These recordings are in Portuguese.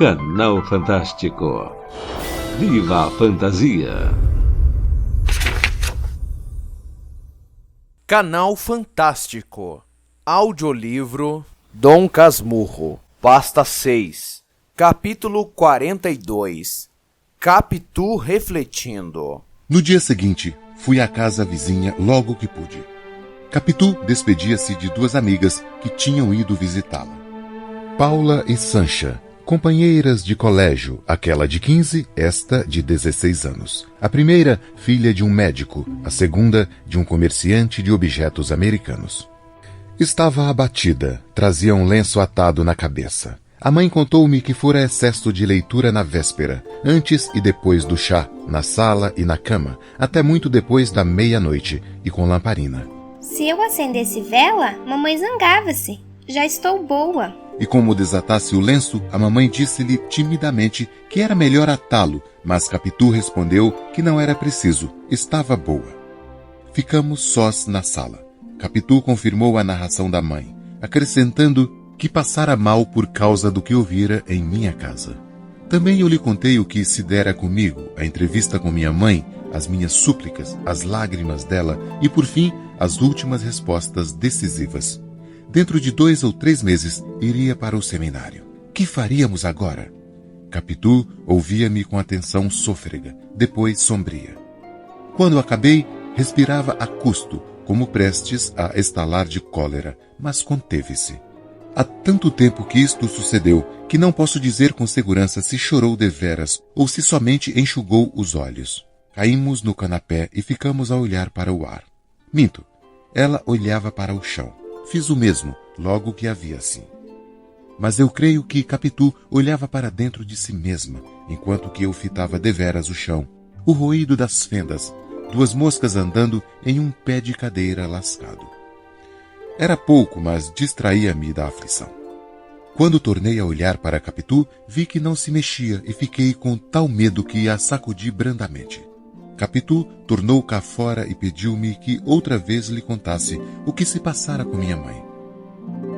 Canal Fantástico. Viva a fantasia! Canal Fantástico. Audiolivro Dom Casmurro. Pasta 6. Capítulo 42. Capitu refletindo. No dia seguinte, fui à casa vizinha logo que pude. Capitu despedia-se de duas amigas que tinham ido visitá-la. Paula e Sancha, companheiras de colégio, aquela de 15, esta de 16 anos. A primeira, filha de um médico, a segunda, de um comerciante de objetos americanos. Estava abatida, trazia um lenço atado na cabeça. A mãe contou-me que fora excesso de leitura na véspera, antes e depois do chá, na sala e na cama, até muito depois da meia-noite, e com lamparina. Se eu acendesse vela, mamãe zangava-se. Já estou boa. E como desatasse o lenço, a mamãe disse-lhe timidamente que era melhor atá-lo, mas Capitu respondeu que não era preciso, estava boa. Ficamos sós na sala. Capitu confirmou a narração da mãe, acrescentando que passara mal por causa do que ouvira em minha casa. Também eu lhe contei o que se dera comigo, a entrevista com minha mãe, as minhas súplicas, as lágrimas dela e, por fim, as últimas respostas decisivas. Dentro de 2 ou 3 meses, iria para o seminário. Que faríamos agora? Capitu ouvia-me com atenção sôfrega, depois sombria. Quando acabei, respirava a custo, como prestes a estalar de cólera, mas conteve-se. Há tanto tempo que isto sucedeu, que não posso dizer com segurança se chorou deveras ou se somente enxugou os olhos. Caímos no canapé e ficamos a olhar para o ar. Minto, ela olhava para o chão. Fiz o mesmo, logo que a vi assim. Mas eu creio que Capitu olhava para dentro de si mesma, enquanto que eu fitava deveras o chão, o ruído das fendas, 2 moscas andando em um pé de cadeira lascado. Era pouco, mas distraía-me da aflição. Quando tornei a olhar para Capitu, vi que não se mexia e fiquei com tal medo que a sacudi brandamente. Capitu tornou cá fora e pediu-me que outra vez lhe contasse o que se passara com minha mãe.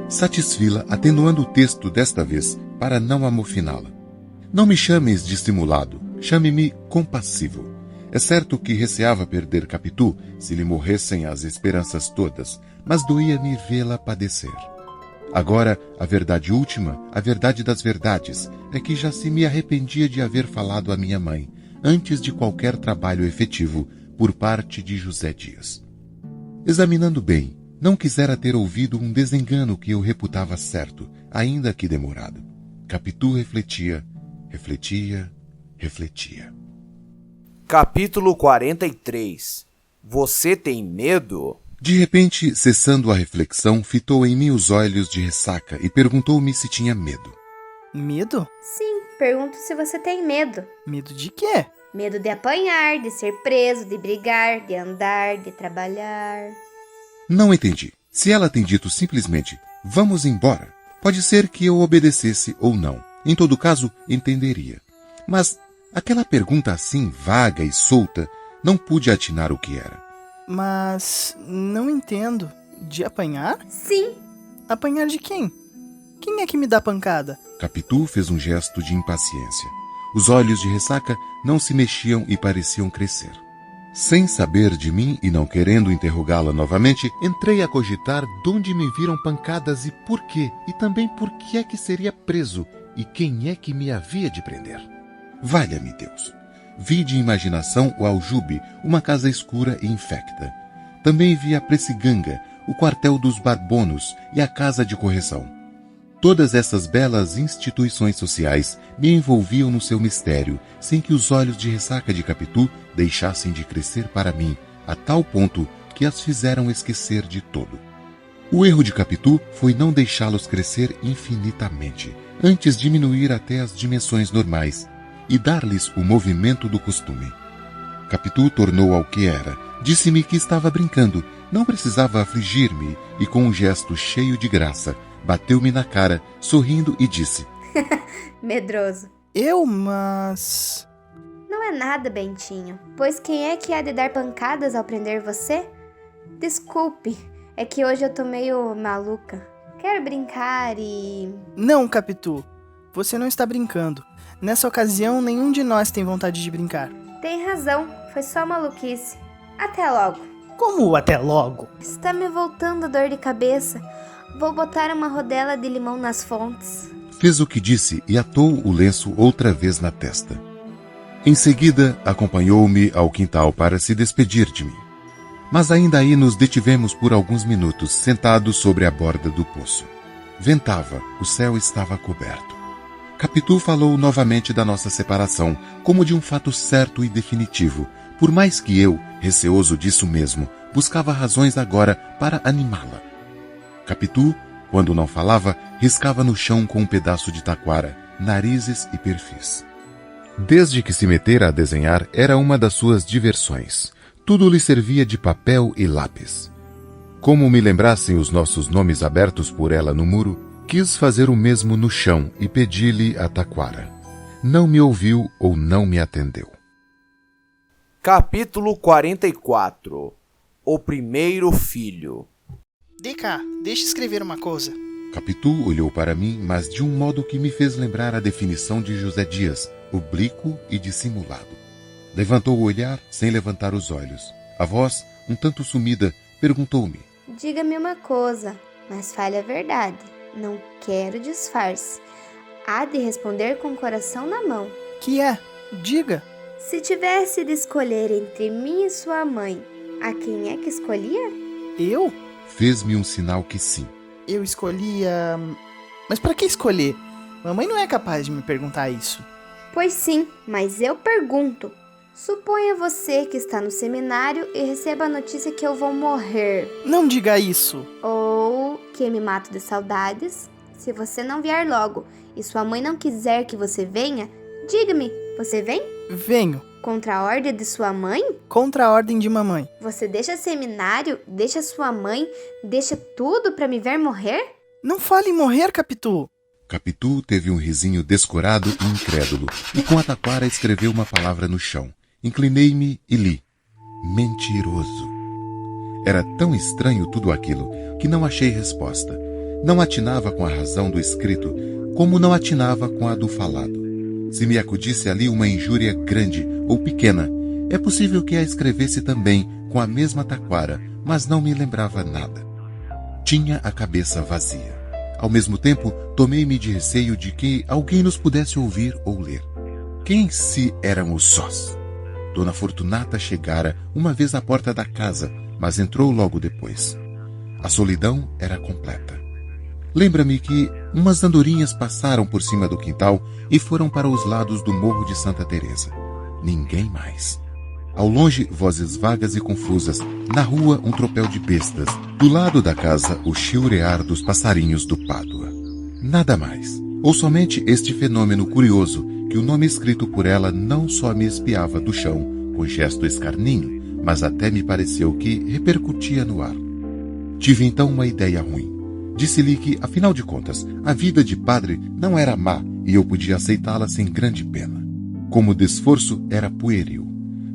Satisfi-la, atenuando o texto desta vez, para não amofiná-la. Não me chames de simulado, chame-me compassivo. É certo que receava perder Capitu, se lhe morressem as esperanças todas, mas doía-me vê-la padecer. Agora, a verdade última, a verdade das verdades, é que já se me arrependia de haver falado à minha mãe, antes de qualquer trabalho efetivo, por parte de José Dias. Examinando bem, não quisera ter ouvido um desengano que eu reputava certo, ainda que demorado. Capitu refletia, refletia, refletia. Capítulo 43. Você tem medo? De repente, cessando a reflexão, fitou em mim os olhos de ressaca e perguntou-me se tinha medo. Medo? Sim, pergunto se você tem medo. Medo de quê? Medo de apanhar, de ser preso, de brigar, de andar, de trabalhar. Não entendi. Se ela tem dito simplesmente, vamos embora, pode ser que eu obedecesse ou não. Em todo caso, entenderia. Mas aquela pergunta assim, vaga e solta, não pude atinar o que era. Mas não entendo. De apanhar? Sim. Apanhar de quem? Quem é que me dá pancada? Capitu fez um gesto de impaciência. Os olhos de ressaca não se mexiam e pareciam crescer. Sem saber de mim e não querendo interrogá-la novamente, entrei a cogitar donde me viram pancadas e por quê, e também por que é que seria preso e quem é que me havia de prender. Valha-me Deus! Vi de imaginação o aljube, uma casa escura e infecta. Também vi a Pressiganga, o quartel dos Barbonos e a casa de correção. Todas essas belas instituições sociais me envolviam no seu mistério, sem que os olhos de ressaca de Capitu deixassem de crescer para mim, a tal ponto que as fizeram esquecer de todo. O erro de Capitu foi não deixá-los crescer infinitamente, antes diminuir até as dimensões normais, e dar-lhes o movimento do costume. Capitu tornou ao que era. Disse-me que estava brincando, não precisava afligir-me, e com um gesto cheio de graça, bateu-me na cara, sorrindo e disse: Medroso. Mas... Não é nada, Bentinho. Pois quem é que há de dar pancadas ao prender você? Desculpe, é que hoje eu tô meio maluca. Quero brincar e... Não, Capitu. Você não está brincando. Nessa ocasião, nenhum de nós tem vontade de brincar. Tem razão, foi só maluquice. Até logo. Como até logo? Está me voltando a dor de cabeça. Vou botar uma rodela de limão nas fontes. Fez o que disse e atou o lenço outra vez na testa. Em seguida, acompanhou-me ao quintal para se despedir de mim. Mas ainda aí nos detivemos por alguns minutos, sentados sobre a borda do poço. Ventava, o céu estava coberto. Capitu falou novamente da nossa separação, como de um fato certo e definitivo, por mais que eu, receoso disso mesmo, buscava razões agora para animá-la. Capitu, quando não falava, riscava no chão com um pedaço de taquara, narizes e perfis. Desde que se metera a desenhar, era uma das suas diversões. Tudo lhe servia de papel e lápis. Como me lembrassem os nossos nomes abertos por ela no muro, quis fazer o mesmo no chão e pedi-lhe a taquara. Não me ouviu ou não me atendeu. Capítulo 44. O primeiro filho. De cá, deixa escrever uma coisa. Capitu olhou para mim, mas de um modo que me fez lembrar a definição de José Dias, oblíquo e dissimulado. Levantou o olhar sem levantar os olhos. A voz, um tanto sumida, perguntou-me: Diga-me uma coisa, mas fale a verdade. Não quero disfarce. Há de responder com o coração na mão. Que é? Diga. Se tivesse de escolher entre mim e sua mãe, a quem é que escolhia? Eu? Fez-me um sinal que sim. Eu escolhia... Mas pra que escolher? Mamãe não é capaz de me perguntar isso. Pois sim, mas eu pergunto. Suponha você que está no seminário e receba a notícia que eu vou morrer. Não diga isso. Ou que me mato de saudades. Se você não vier logo e sua mãe não quiser que você venha, diga-me, você vem? Venho. Contra a ordem de sua mãe? Contra a ordem de mamãe. Você deixa seminário, deixa sua mãe, deixa tudo para me ver morrer? Não fale em morrer, Capitu. Capitu teve um risinho descorado e incrédulo, e com a taquara escreveu uma palavra no chão. Inclinei-me e li: mentiroso. Era tão estranho tudo aquilo que não achei resposta. Não atinava com a razão do escrito, como não atinava com a do falado. Se me acudisse ali uma injúria grande ou pequena, é possível que a escrevesse também com a mesma taquara, mas não me lembrava nada. Tinha a cabeça vazia. Ao mesmo tempo, tomei-me de receio de que alguém nos pudesse ouvir ou ler. Quem se éramos sós? Dona Fortunata chegara uma vez à porta da casa, mas entrou logo depois. A solidão era completa. Lembra-me que umas andorinhas passaram por cima do quintal e foram para os lados do Morro de Santa Teresa. Ninguém mais. Ao longe, vozes vagas e confusas. Na rua, um tropel de bestas. Do lado da casa, o chilrear dos passarinhos do Pádua. Nada mais. Ou somente este fenômeno curioso que o nome escrito por ela não só me espiava do chão, com gesto escarninho, mas até me pareceu que repercutia no ar. Tive então uma ideia ruim. Disse-lhe que, afinal de contas, a vida de padre não era má e eu podia aceitá-la sem grande pena. Como o desforço era pueril.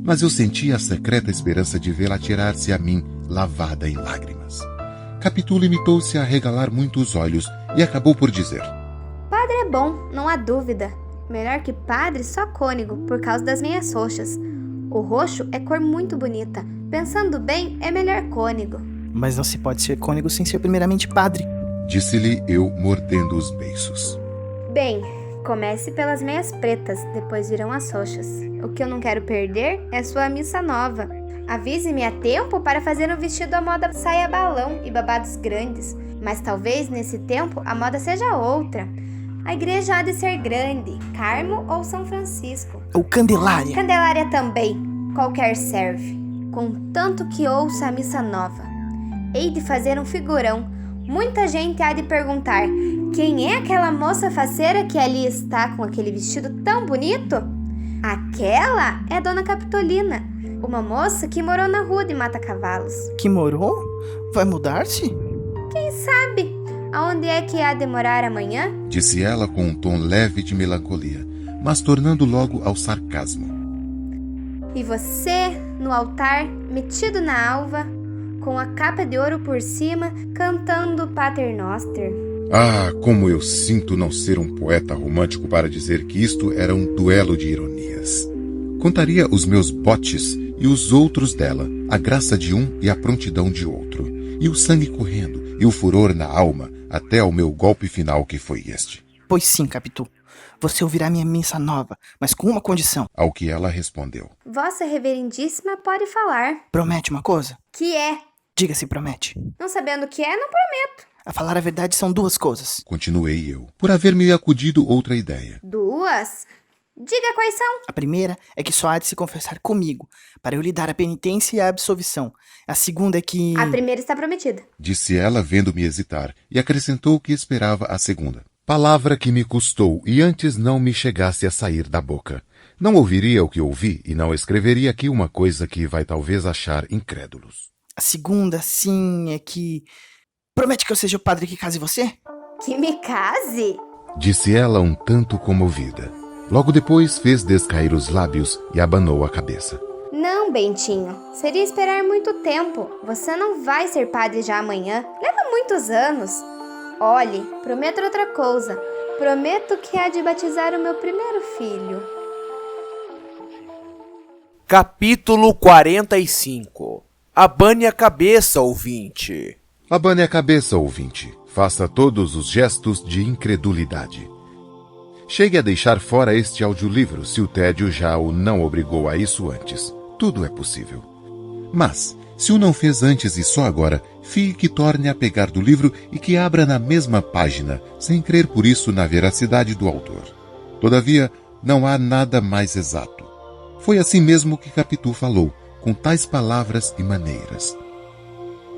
Mas eu sentia a secreta esperança de vê-la atirar-se a mim, lavada em lágrimas. Capitu limitou-se a regalar muito os olhos e acabou por dizer: Padre é bom, não há dúvida. Melhor que padre, só cônego, por causa das meias roxas. O roxo é cor muito bonita. Pensando bem, é melhor cônego. Mas não se pode ser cônego sem ser primeiramente padre. Disse-lhe eu, mordendo os beiços. Bem, comece pelas meias pretas, depois virão as roxas. O que eu não quero perder é sua missa nova. Avise-me a tempo para fazer um vestido à moda saia balão e babados grandes. Mas talvez nesse tempo a moda seja outra. A igreja há de ser grande, Carmo ou São Francisco. Ou Candelária. Candelária também, qualquer serve. Contanto que ouça a missa nova. Hei de fazer um figurão. Muita gente há de perguntar: quem é aquela moça faceira que ali está com aquele vestido tão bonito? Aquela é Dona Capitolina, uma moça que morou na rua de Mata-Cavalos. Que morou? Vai mudar-se? Quem sabe? Aonde é que há de morar amanhã? Disse ela com um tom leve de melancolia, mas tornando logo ao sarcasmo. E você, no altar, metido na alva, com a capa de ouro por cima, cantando Pater Noster. Ah, como eu sinto não ser um poeta romântico para dizer que isto era um duelo de ironias. Contaria os meus botes e os outros dela, a graça de um e a prontidão de outro, e o sangue correndo, e o furor na alma, até ao meu golpe final que foi este. Pois sim, Capitu. Você ouvirá minha missa nova, mas com uma condição. Ao que ela respondeu. Vossa Reverendíssima pode falar. Promete uma coisa? Que é? Diga se promete. Não sabendo o que é, não prometo. A falar a verdade são duas coisas. Continuei eu, por haver me acudido outra ideia. Duas? Diga quais são. A primeira é que só há de se confessar comigo, para eu lhe dar a penitência e a absolvição. A segunda é que... A primeira está prometida. Disse ela, vendo-me hesitar, e acrescentou que esperava a segunda. Palavra que me custou e antes não me chegasse a sair da boca. Não ouviria o que ouvi e não escreveria aqui uma coisa que vai talvez achar incrédulos. A segunda, sim, é que... Promete que eu seja o padre que case você? Que me case? Disse ela um tanto comovida. Logo depois fez descair os lábios e abanou a cabeça. Não, Bentinho. Seria esperar muito tempo. Você não vai ser padre já amanhã. Leva muitos anos. Olhe, prometo outra coisa. Prometo que há de batizar o meu primeiro filho. Capítulo 45. Abane a cabeça, ouvinte. Abane a cabeça, ouvinte. Faça todos os gestos de incredulidade. Chegue a deixar fora este audiolivro se o tédio já o não obrigou a isso antes. Tudo é possível. Mas, se o não fez antes e só agora, fique que torne a pegar do livro e que abra na mesma página, sem crer por isso na veracidade do autor. Todavia, não há nada mais exato. Foi assim mesmo que Capitu falou, com tais palavras e maneiras.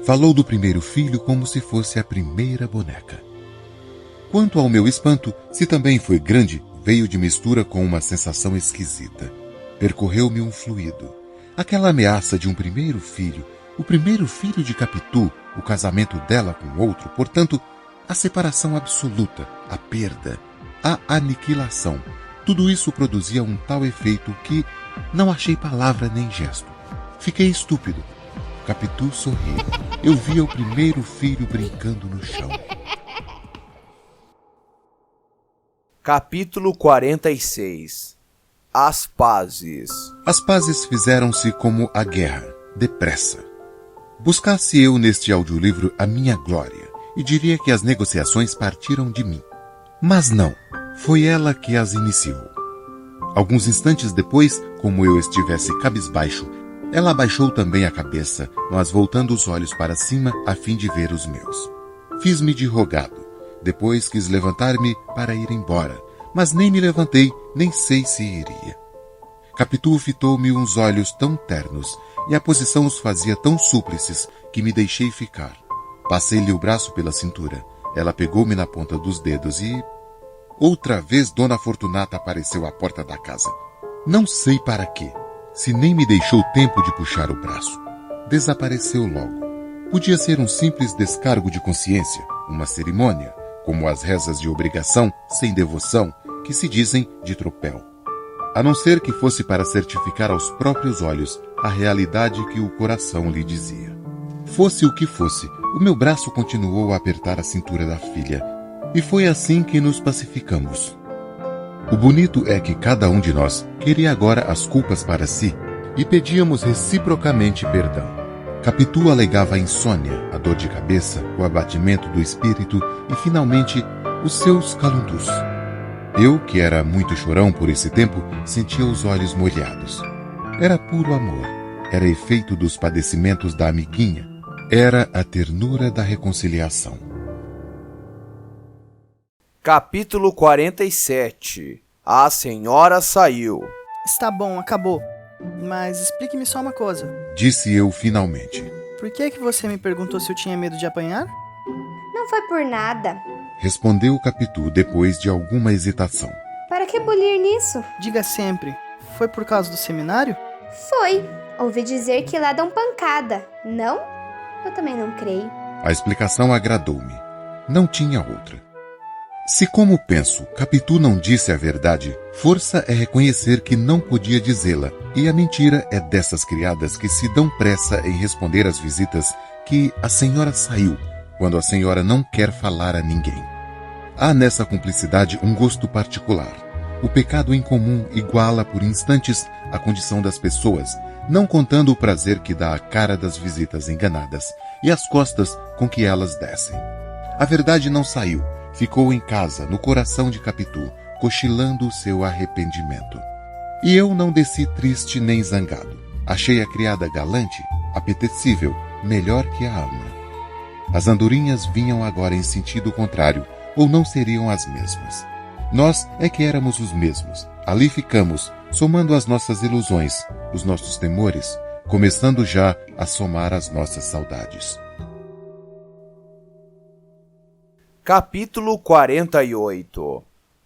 Falou do primeiro filho como se fosse a primeira boneca. Quanto ao meu espanto, se também foi grande, veio de mistura com uma sensação esquisita. Percorreu-me um fluido. Aquela ameaça de um primeiro filho, o primeiro filho de Capitu, o casamento dela com outro, portanto, a separação absoluta, a perda, a aniquilação. Tudo isso produzia um tal efeito que não achei palavra nem gesto. Fiquei estúpido. Capitu sorriu. Eu via o primeiro filho brincando no chão. Capítulo 46. As pazes. As pazes fizeram-se como a guerra, depressa. Buscasse eu neste audiolivro a minha glória, e diria que as negociações partiram de mim. Mas não, foi ela que as iniciou. Alguns instantes depois, como eu estivesse cabisbaixo, ela abaixou também a cabeça, mas voltando os olhos para cima a fim de ver os meus. Fiz-me de rogado. Depois quis levantar-me para ir embora, mas nem me levantei, nem sei se iria. Capitu fitou-me uns olhos tão ternos, e a posição os fazia tão súplices, que me deixei ficar. Passei-lhe o braço pela cintura. Ela pegou-me na ponta dos dedos e... Outra vez Dona Fortunata apareceu à porta da casa. Não sei para quê, se nem me deixou tempo de puxar o braço. Desapareceu logo. Podia ser um simples descargo de consciência, uma cerimônia, como as rezas de obrigação, sem devoção, que se dizem de tropel. A não ser que fosse para certificar aos próprios olhos a realidade que o coração lhe dizia. Fosse o que fosse, o meu braço continuou a apertar a cintura da filha, e foi assim que nos pacificamos. O bonito é que cada um de nós queria agora as culpas para si, e pedíamos reciprocamente perdão. Capitu alegava a insônia, a dor de cabeça, o abatimento do espírito e, finalmente, os seus calundus. Eu, que era muito chorão por esse tempo, sentia os olhos molhados. Era puro amor. Era efeito dos padecimentos da amiguinha. Era a ternura da reconciliação. Capítulo 47. A senhora saiu. Está bom, acabou. Mas explique-me só uma coisa. Disse eu finalmente. Por que você me perguntou se eu tinha medo de apanhar? Não foi por nada. Respondeu Capitu depois de alguma hesitação. Para que bulir nisso? Diga sempre. Foi por causa do seminário? Foi. Ouvi dizer que lá dão pancada. Não? Eu também não creio. A explicação agradou-me. Não tinha outra. Se, como penso, Capitu não disse a verdade, força é reconhecer que não podia dizê-la, e a mentira é dessas criadas que se dão pressa em responder às visitas que a senhora saiu, quando a senhora não quer falar a ninguém. Há nessa cumplicidade um gosto particular. O pecado em comum iguala por instantes a condição das pessoas, não contando o prazer que dá a cara das visitas enganadas e as costas com que elas descem. A verdade não saiu, ficou em casa, no coração de Capitu, cochilando o seu arrependimento. E eu não desci triste nem zangado. Achei a criada galante, apetecível, melhor que a alma. As andorinhas vinham agora em sentido contrário, ou não seriam as mesmas. Nós é que éramos os mesmos. Ali ficamos, somando as nossas ilusões, os nossos temores, começando já a somar as nossas saudades. Capítulo 48.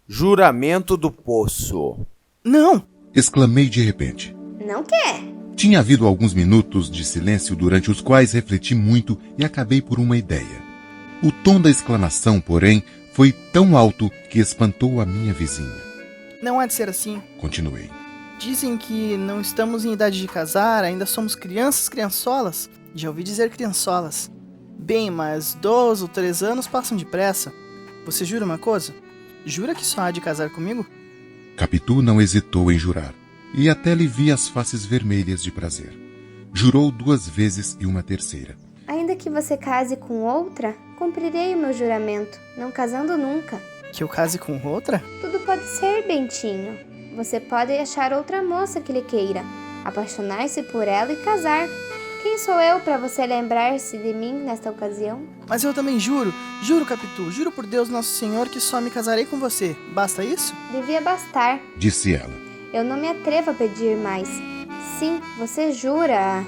Juramento do Poço. Não! Exclamei de repente. Não quer? Tinha havido alguns minutos de silêncio durante os quais refleti muito e acabei por uma ideia. O tom da exclamação, porém, foi tão alto que espantou a minha vizinha. Não há de ser assim. Continuei. Dizem que não estamos em idade de casar, ainda somos criançolas. Já ouvi dizer criançolas. Bem, mas 2 ou 3 anos passam depressa. Você jura uma coisa? Jura que só há de casar comigo? Capitu não hesitou em jurar, e até lhe vi as faces vermelhas de prazer. Jurou 2 vezes e uma terceira. Ainda que você case com outra, cumprirei o meu juramento, não casando nunca. Que eu case com outra? Tudo pode ser, Bentinho. Você pode achar outra moça que lhe queira, apaixonar-se por ela e casar. Quem sou eu para você lembrar-se de mim nesta ocasião? Mas eu também juro, Capitu, juro por Deus Nosso Senhor que só me casarei com você. Basta isso? Devia bastar. Disse ela. Eu não me atrevo a pedir mais. Sim, você jura.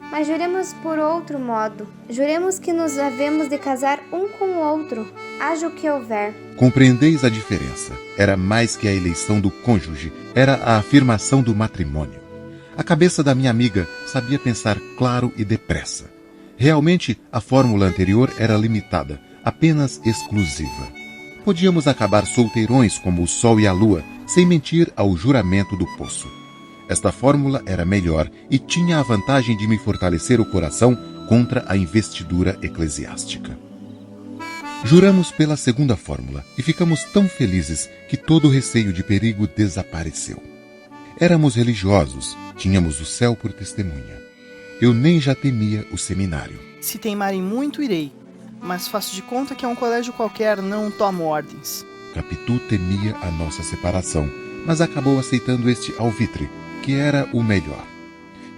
Mas juremos por outro modo. Juremos que nos havemos de casar um com o outro, haja o que houver. Compreendeis a diferença. Era mais que a eleição do cônjuge, era a afirmação do matrimônio. A cabeça da minha amiga sabia pensar claro e depressa. Realmente, a fórmula anterior era limitada, apenas exclusiva. Podíamos acabar solteirões como o sol e a lua, sem mentir ao juramento do poço. Esta fórmula era melhor e tinha a vantagem de me fortalecer o coração contra a investidura eclesiástica. Juramos pela segunda fórmula e ficamos tão felizes que todo o receio de perigo desapareceu. Éramos religiosos, tínhamos o céu por testemunha. Eu nem já temia o seminário. Se teimarem muito, irei. Mas faço de conta que é um colégio qualquer, não tomo ordens. Capitu temia a nossa separação, mas acabou aceitando este alvitre, que era o melhor.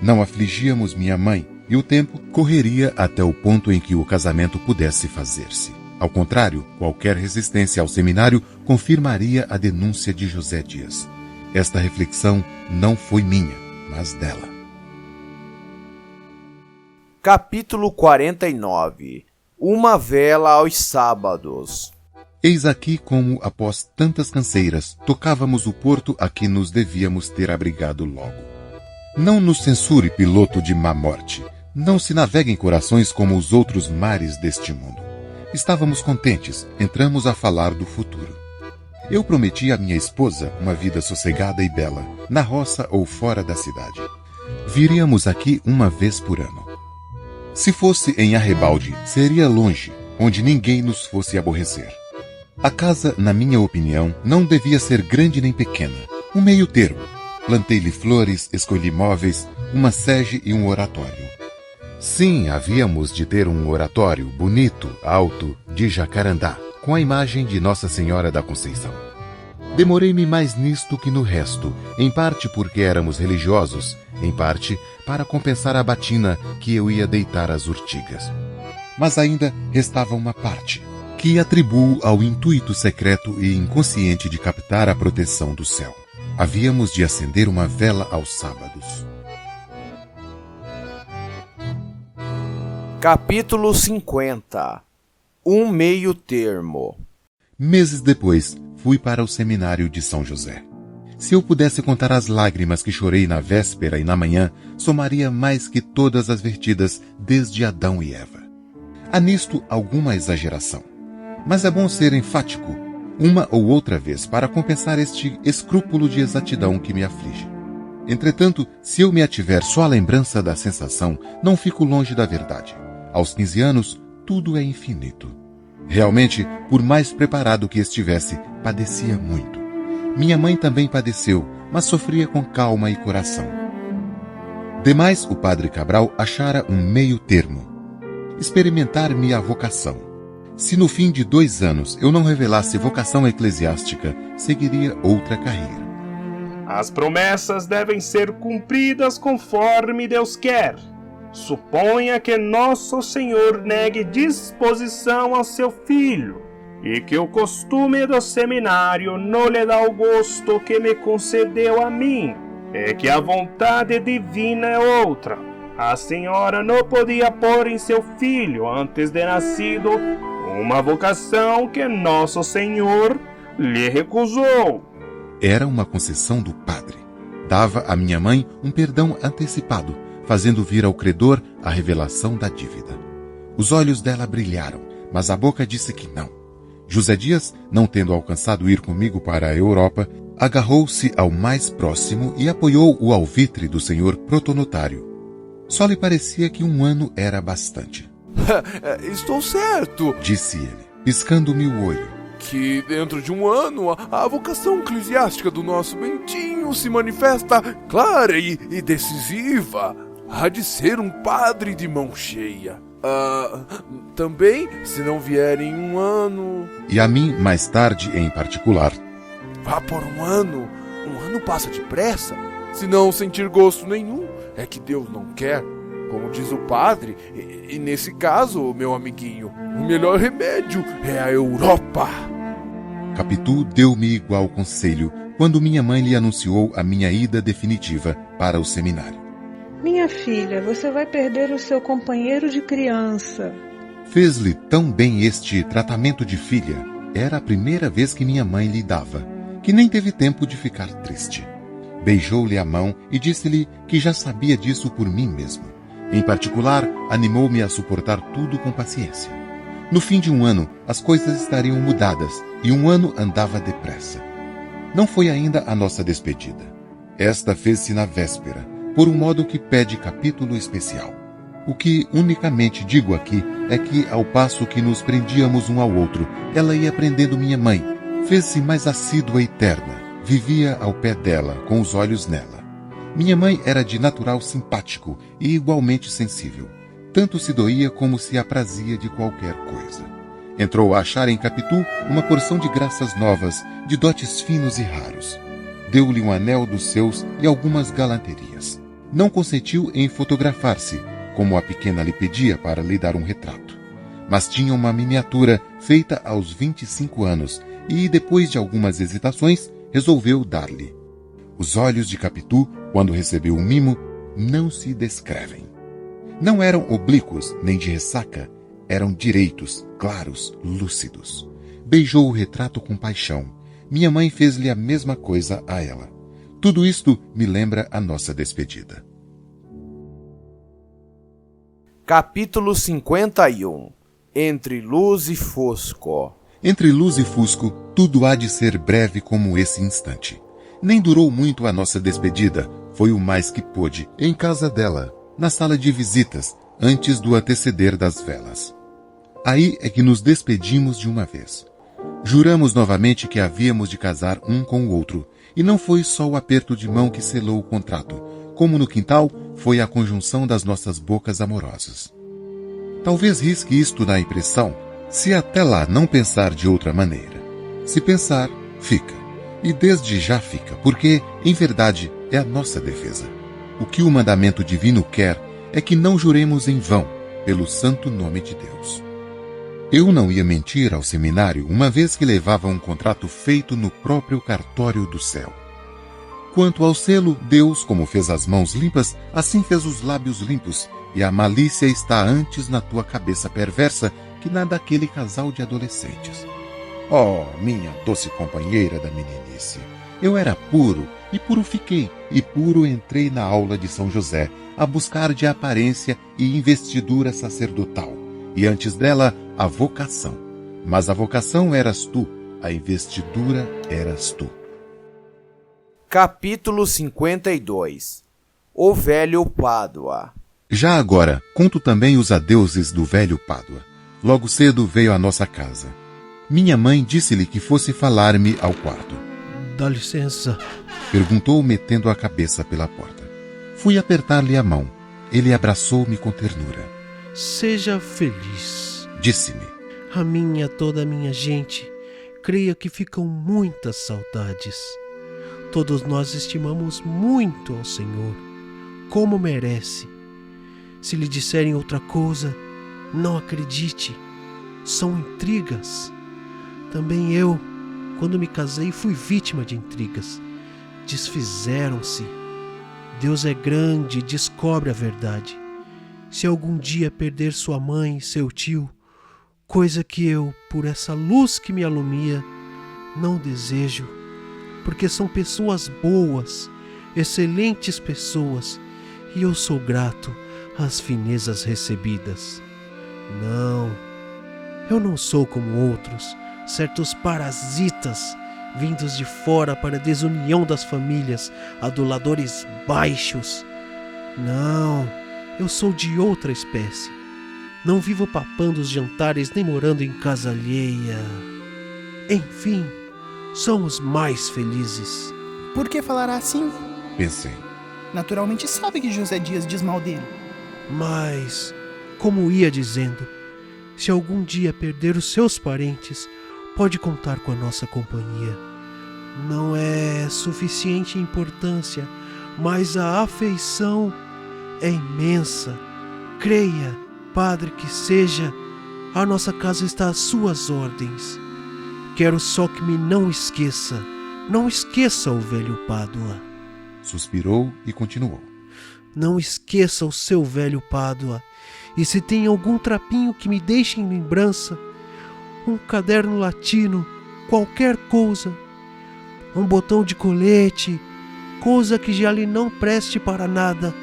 Não afligíamos minha mãe e o tempo correria até o ponto em que o casamento pudesse fazer-se. Ao contrário, qualquer resistência ao seminário confirmaria a denúncia de José Dias. Esta reflexão não foi minha, mas dela. Capítulo 49. Uma vela aos sábados. Eis aqui como, após tantas canseiras, tocávamos o porto a que nos devíamos ter abrigado logo. Não nos censure, piloto de má morte. Não se navegue em corações como os outros mares deste mundo. Estávamos contentes, entramos a falar do futuro. Eu prometi à minha esposa uma vida sossegada e bela, na roça ou fora da cidade. Viríamos aqui uma vez por ano. Se fosse em Arrebalde, seria longe, onde ninguém nos fosse aborrecer. A casa, na minha opinião, não devia ser grande nem pequena, um meio termo. Plantei-lhe flores, escolhi móveis, uma sege e um oratório. Sim, havíamos de ter um oratório bonito, alto, de jacarandá, com a imagem de Nossa Senhora da Conceição. Demorei-me mais nisto que no resto, em parte porque éramos religiosos, em parte para compensar a batina que eu ia deitar às urtigas. Mas ainda restava uma parte, que atribuo ao intuito secreto e inconsciente de captar a proteção do céu. Havíamos de acender uma vela aos sábados. Capítulo 50. Um meio termo. Meses depois, fui para o seminário de São José. Se eu pudesse contar as lágrimas que chorei na véspera e na manhã, somaria mais que todas as vertidas desde Adão e Eva. Há nisto alguma exageração. Mas é bom ser enfático, uma ou outra vez, para compensar este escrúpulo de exatidão que me aflige. Entretanto, se eu me ativer só à lembrança da sensação, não fico longe da verdade. Aos 15 anos, tudo é infinito. Realmente, por mais preparado que estivesse, padecia muito. Minha mãe também padeceu, mas sofria com calma e coração. Demais, o padre Cabral achara um meio termo. Experimentar-me a vocação. Se no fim de 2 anos eu não revelasse vocação eclesiástica, seguiria outra carreira. As promessas devem ser cumpridas conforme Deus quer. Suponha que Nosso Senhor negue disposição ao seu filho, e que o costume do seminário não lhe dá o gosto que me concedeu a mim, e que a vontade divina é outra. A senhora não podia pôr em seu filho, antes de nascido, uma vocação que Nosso Senhor lhe recusou. Era uma concessão do padre. Dava à minha mãe um perdão antecipado, fazendo vir ao credor a revelação da dívida. Os olhos dela brilharam, mas a boca disse que não. José Dias, não tendo alcançado ir comigo para a Europa, agarrou-se ao mais próximo e apoiou o alvitre do senhor protonotário. Só lhe parecia que 1 ano era bastante. Estou certo, Disse ele, piscando-me o olho. que dentro de 1 ano a vocação eclesiástica do nosso Bentinho se manifesta clara e decisiva. Há de ser um padre de mão cheia. Também, se não vier em 1 ano... E a mim, mais tarde em particular. Vá por 1 ano. 1 ano passa depressa. Se não sentir gosto nenhum, é que Deus não quer. Como diz o padre, e nesse caso, meu amiguinho, o melhor remédio é a Europa. Capitu deu-me igual conselho quando minha mãe lhe anunciou a minha ida definitiva para o seminário. Minha filha, você vai perder o seu companheiro de criança. Fez-lhe tão bem este tratamento de filha, era a primeira vez que minha mãe lhe dava, que nem teve tempo de ficar triste. Beijou-lhe a mão e disse-lhe que já sabia disso por mim mesmo. Em particular, animou-me a suportar tudo com paciência. No fim de 1 ano, as coisas estariam mudadas e 1 ano andava depressa. Não foi ainda a nossa despedida. Esta fez-se na véspera, por um modo que pede capítulo especial. O que unicamente digo aqui é que, ao passo que nos prendíamos um ao outro, ela ia aprendendo minha mãe, fez-se mais assídua e terna, vivia ao pé dela, com os olhos nela. Minha mãe era de natural simpático e igualmente sensível. Tanto se doía como se aprazia de qualquer coisa. Entrou a achar em Capitu uma porção de graças novas, de dotes finos e raros. Deu-lhe um anel dos seus e algumas galanterias. Não consentiu em fotografar-se, como a pequena lhe pedia para lhe dar um retrato. Mas tinha uma miniatura feita aos 25 anos e, depois de algumas hesitações, resolveu dar-lhe. Os olhos de Capitu, quando recebeu o mimo, não se descrevem. Não eram oblíquos nem de ressaca, eram direitos, claros, lúcidos. Beijou o retrato com paixão. Minha mãe fez-lhe a mesma coisa a ela. Tudo isto me lembra a nossa despedida. Capítulo 51. Entre luz e fosco. Entre luz e fusco, tudo há de ser breve como esse instante. Nem durou muito a nossa despedida, foi o mais que pôde, em casa dela, na sala de visitas, antes do anteceder das velas. Aí é que nos despedimos de uma vez. Juramos novamente que havíamos de casar um com o outro, e não foi só o aperto de mão que selou o contrato, como no quintal foi a conjunção das nossas bocas amorosas. Talvez risque isto na impressão, se até lá não pensar de outra maneira. Se pensar, fica. E desde já fica, porque, em verdade, é a nossa defesa. O que o mandamento divino quer é que não juremos em vão, pelo santo nome de Deus. Eu não ia mentir ao seminário, uma vez que levava um contrato feito no próprio cartório do céu. Quanto ao selo, Deus, como fez as mãos limpas, assim fez os lábios limpos, e a malícia está antes na tua cabeça perversa que na daquele casal de adolescentes. Oh, minha doce companheira da meninice! Eu era puro, e puro fiquei, e puro entrei na aula de São José, a buscar de aparência e investidura sacerdotal, e antes dela, a vocação. Mas a vocação eras tu, a investidura eras tu. Capítulo 52. O velho Pádua. Já agora, conto também os adeuses do velho Pádua. Logo cedo veio à nossa casa. Minha mãe disse-lhe que fosse falar-me ao quarto. Dá licença. Perguntou, metendo a cabeça pela porta. Fui apertar-lhe a mão. Ele abraçou-me com ternura. Seja feliz. Disse-me. A minha, toda a minha gente, creia que ficam muitas saudades. Todos nós estimamos muito ao Senhor, como merece. Se lhe disserem outra coisa, não acredite. São intrigas. Também eu, quando me casei, fui vítima de intrigas. Desfizeram-se. Deus é grande e descobre a verdade. Se algum dia perder sua mãe e seu tio, coisa que eu, por essa luz que me alumia, não desejo, porque são pessoas boas, excelentes pessoas, e eu sou grato às finezas recebidas. Não, eu não sou como outros, certos parasitas vindos de fora para a desunião das famílias, aduladores baixos. Não, eu sou de outra espécie. Não vivo papando os jantares nem morando em casa alheia. Enfim, somos mais felizes. Por que falará assim? Pensei. Naturalmente sabe que José Dias diz mal dele. Mas, como ia dizendo, se algum dia perder os seus parentes, pode contar com a nossa companhia. Não é suficiente importância, mas a afeição é imensa. Creia, Padre, que seja, a nossa casa está às suas ordens. Quero só que me não esqueça o velho Pádua. Suspirou e continuou. Não esqueça o seu velho Pádua. E se tem algum trapinho que me deixe em lembrança, um caderno latino, qualquer coisa, um botão de colete, coisa que já lhe não preste para nada,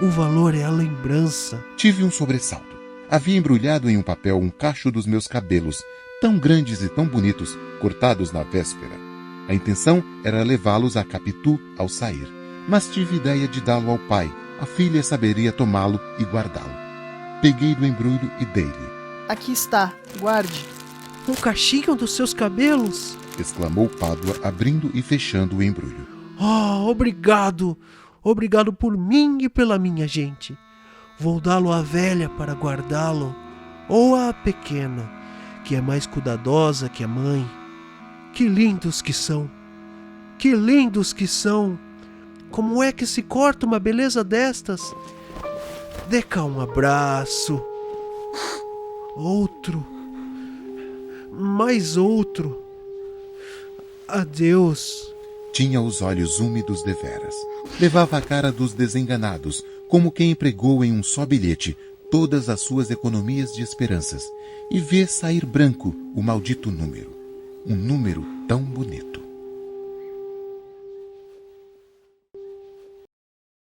o valor é a lembrança. Tive um sobressalto. Havia embrulhado em um papel um cacho dos meus cabelos, tão grandes e tão bonitos, cortados na véspera. A intenção era levá-los a Capitu ao sair, mas tive ideia de dá-lo ao pai. A filha saberia tomá-lo e guardá-lo. Peguei do embrulho e dei-lhe. Aqui está, guarde. Um cachinho dos seus cabelos? Exclamou Pádua, abrindo e fechando o embrulho. Oh, obrigado! Obrigado por mim e pela minha gente. Vou dá-lo à velha para guardá-lo, ou à pequena, que é mais cuidadosa que a mãe. Que lindos que são! Que lindos que são! Como é que se corta uma beleza destas? Dê cá um abraço. Outro. Mais outro. Adeus. Tinha os olhos úmidos deveras. Levava a cara dos desenganados, como quem empregou em um só bilhete todas as suas economias de esperanças, e vê sair branco o maldito número. Um número tão bonito.